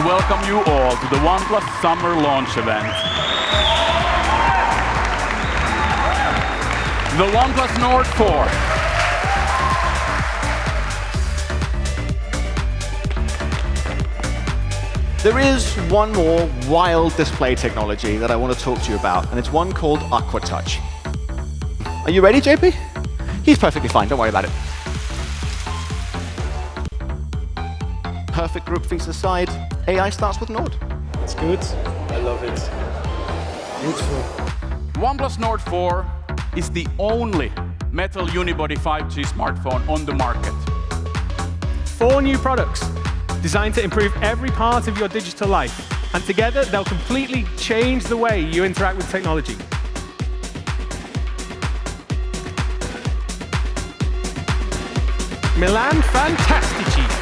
welcome you all to the OnePlus Summer Launch event. The OnePlus Nord 4. There is one more wild display technology that I want to talk to you about, and it's one called AquaTouch. Are you ready, JP? He's perfectly fine, don't worry about it. Perfect group features aside, AI starts with Nord. It's good. I love it. Beautiful. OnePlus Nord 4 is the only metal unibody 5G smartphone on the market. 4 new products designed to improve every part of your digital life. And together, they'll completely change the way you interact with technology. Milan fantastici!